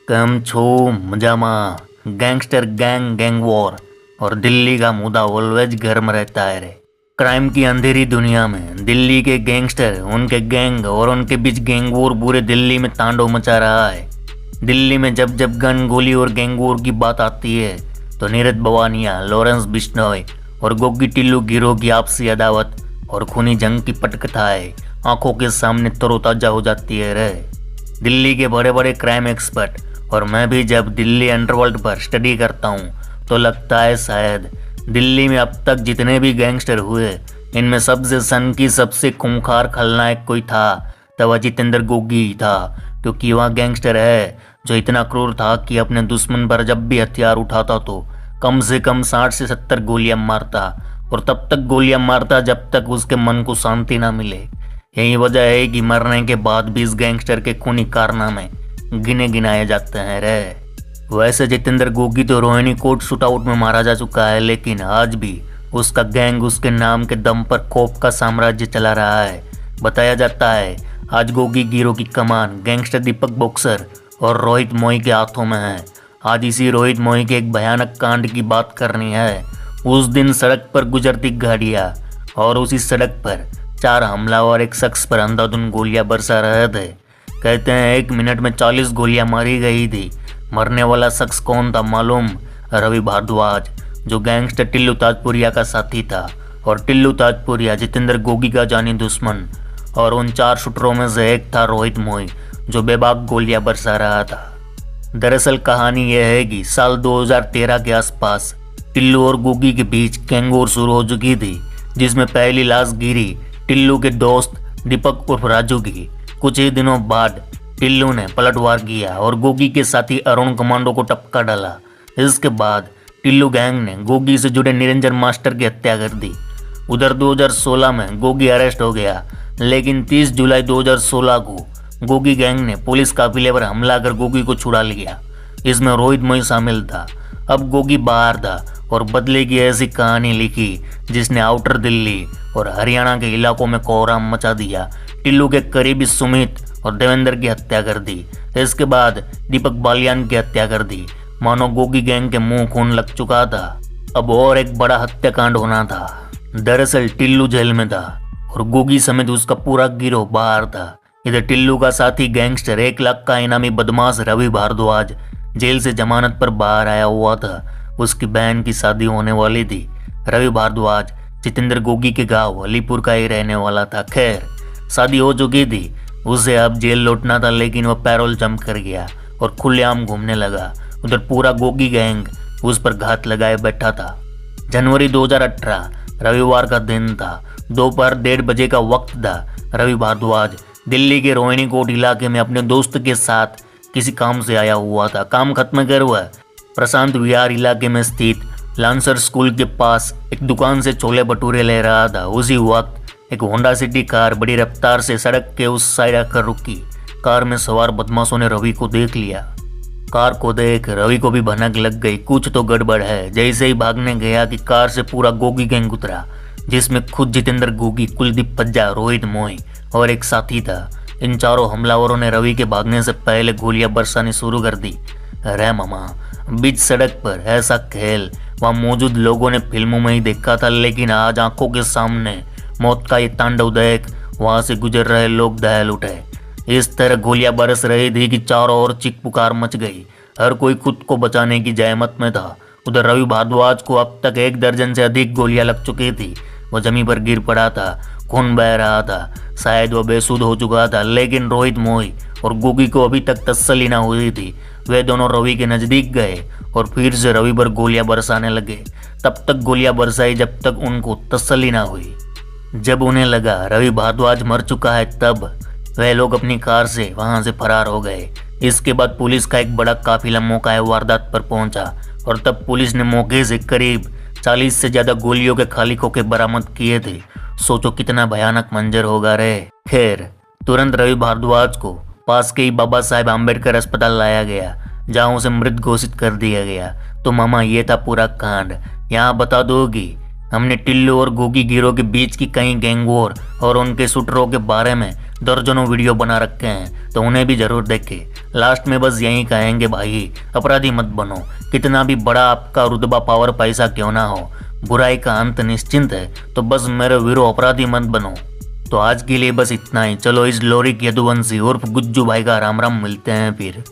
कम छो मजामा gangster gang war और दिल्ली का मुद्दा ऑलवेज गर्म रहता है रे। क्राइम की अंधेरी दुनिया में दिल्ली के गैंगस्टर, उनके गैंग और उनके बीच गैंग वॉर पूरे दिल्ली में तांडव मचा रहा है। दिल्ली में जब जब गन गोली और गैंग वॉर की बात आती है तो नीरज बवानिया, लॉरेंस बिश्नोई और गोगी टिल्लू गिरोह की आपसी अदावत और खूनी जंग की पटकथाएं आंखों के सामने तरोताजा हो जाती है रे। दिल्ली के बड़े बड़े क्राइम एक्सपर्ट और मैं भी जब दिल्ली अंडरवर्ल्ड पर स्टडी करता हूँ तो लगता है शायद दिल्ली में अब तक जितने भी गैंगस्टर हुए इनमें सबसे सन की सबसे खूंखार खलनायक कोई था तो वह जितेंद्र गोगी ही था, क्योंकि वह गैंगस्टर है जो इतना क्रूर था कि अपने दुश्मन पर जब भी हथियार उठाता तो कम से कम 60 से 70 गोलियां मारता और तब तक गोलियां मारता जब तक उसके मन को शांति ना मिले। यही वजह है कि मरने के बाद भी इस गैंगस्टर के खूनी कारनामे गिने गिनाए जाते हैं रे। वैसे जितेंद्र गोगी तो रोहिणी कोर्ट शूटआउट में मारा जा चुका है, लेकिन आज भी उसका गैंग उसके नाम के दम पर खौफ का साम्राज्य चला रहा है। बताया जाता है आज गोगी गिरोह की कमान गैंगस्टर दीपक बॉक्सर और रोहित मोई के हाथों में है। आज इसी रोहित मोई के एक भयानक कांड की बात करनी है। उस दिन सड़क पर गुजरती गाड़ियाँ और उसी सड़क पर 4 हमलावर एक शख्स पर अंधाधुंध गोलियां बरसा रहे थे। कहते हैं 1 मिनट में 40 गोलियां मारी गई थी। मरने वाला शख्स कौन था मालूम? रवि भारद्वाज, जो गैंगस्टर टिल्लू ताजपुरिया का साथी था। और टिल्लू ताजपुरिया जितेंद्र गोगी का जानी दुश्मन। और उन 4 शूटरों में से एक था रोहित मोई, जो बेबाक गोलियां बरसा रहा था। दरअसल कहानी यह है कि साल 2013 के आसपास टिल्लू और गोगी के बीच गैंग वॉर शुरू हो चुकी थी, जिसमें पहली लाश गिरी टिल्लू के दोस्त दीपक उर्फ राजू की। कुछ ही दिनों बाद टिल्लू ने पलटवार किया और गोगी के साथी अरुण कमांडो को टपका डाला। इसके बाद टिल्लू गैंग ने गोगी से जुड़े निरंजन मास्टर की हत्या कर दी। उधर 2016 में गोगी अरेस्ट हो गया, लेकिन 30 जुलाई 2016 को गोगी गैंग ने पुलिस काफिले पर हमला कर गोगी को छुड़ा लिया। इसमें रोहित मोई शामिल था। अब गोगी बाहर था और बदले की ऐसी कहानी लिखी जिसने आउटर दिल्ली और हरियाणा के इलाकों में कोहराम मचा दिया। टिल्लू के करीबी सुमित और देवेंद्र की हत्या कर दी। इसके बाद दीपक बालियान की हत्या कर दी। मानो गोगी गैंग के मुंह खून लग चुका था। अब और एक बड़ा हत्याकांड होना था। दरअसल टिल्लू जेल में था और गोगी समेत उसका पूरा गिरोह बाहर था। इधर टिल्लू का साथी गैंगस्टर 1 लाख का इनामी बदमाश रवि भारद्वाज जेल से जमानत पर बाहर आया हुआ था। उसकी बहन की शादी होने वाली थी। रवि भारद्वाज जितेंद्र गोगी के गांव अलीपुर का ही रहने वाला था। खैर, शादी हो चुकी थी, उसे अब जेल लौटना था, लेकिन वह पैरोल जंप कर गया और खुलेआम घूमने लगा। उधर पूरा गोगी गैंग उस पर घात लगाए बैठा था। जनवरी 2018 रविवार का दिन था। दोपहर 1:30 बजे का वक्त था। रवि भारद्वाज दिल्ली के रोहिणी कोर्ट इलाके में अपने दोस्त के साथ किसी काम से आया हुआ था। काम खत्म कर वह प्रशांत विहार इलाके में स्थित लांसर स्कूल के पास एक दुकान से छोले भटूरे ले रहा था। उसी वक्त एक होंडा सिटी कार बड़ी रफ्तार से सड़क के उस साइड आकर रुकी। कार में सवार बदमाशों ने रवि को देख लिया। कार को देख रवि को भी भनक लग गई, कुछ तो गड़बड़ है। जैसे ही भागने गया कि कार से पूरा गोगी गैंग उतरा, जिसमें खुद जितेंद्र गोगी, कुलदीप पज्जा, रोहित मोई और एक साथी था। इन चारों हमलावरों ने रवि के भागने से पहले गोलियां बरसानी शुरू कर दी। अरे मामा, बीच सड़क पर ऐसा खेल वहां मौजूद लोगों ने फिल्मों में ही देखा था, लेकिन आज आंखों के सामने मौत का ये तांडव देख वहां से गुजर रहे लोग दहल उठे। इस तरह गोलियां बरस रही थी कि चारों ओर चीख पुकार मच गई। हर कोई खुद को बचाने की जहमत में था। उधर रवि भारद्वाज को अब तक 1 दर्जन से अधिक गोलियां लग चुकी थी। वो जमीन पर गिर पड़ा था, खून बह रहा था, शायद वो बेसुध हो चुका था। लेकिन रोहित मोई और गोगी को अभी तक तसल्ली न हुई थी। वे दोनों रवि के नजदीक गए और फिर से रवि पर गोलियां बरसाने लगे। तब तक गोलियां बरसाई जब तक उनको तसल्ली न हुई। जब उन्हें लगा रवि भारद्वाज मर चुका है, तब वह लोग अपनी कार से वहां से फरार हो गए। इसके बाद पुलिस का एक बड़ा काफिला मौका वारदात पर पहुंचा और तब पुलिस ने मौके से करीब 40 से ज्यादा गोलियों के खाली खोखे बरामद किए थे। सोचो कितना भयानक मंजर होगा रे। खैर, तुरंत रवि भारद्वाज को पास के ही बाबा साहेब आम्बेडकर अस्पताल लाया गया, जहां उसे मृत घोषित कर दिया गया। तो मामा, ये था पूरा कांड। यहाँ बता दो कि हमने टिल्लू और गोगी गिरोह के बीच की कई गैंग वॉर और उनके शूटरों के बारे में दर्जनों वीडियो बना रखे हैं, तो उन्हें भी जरूर देखें। लास्ट में बस यही कहेंगे भाई, अपराधी मत बनो। कितना भी बड़ा आपका रुतबा पावर पैसा क्यों ना हो, बुराई का अंत निश्चिंत है। तो बस मेरे वीरो अपराधी मत बनो। तो आज के लिए बस इतना ही। चलो इस लोरिक यदुवंशी उर्फ गुज्जू भाई का राम राम, मिलते हैं फिर।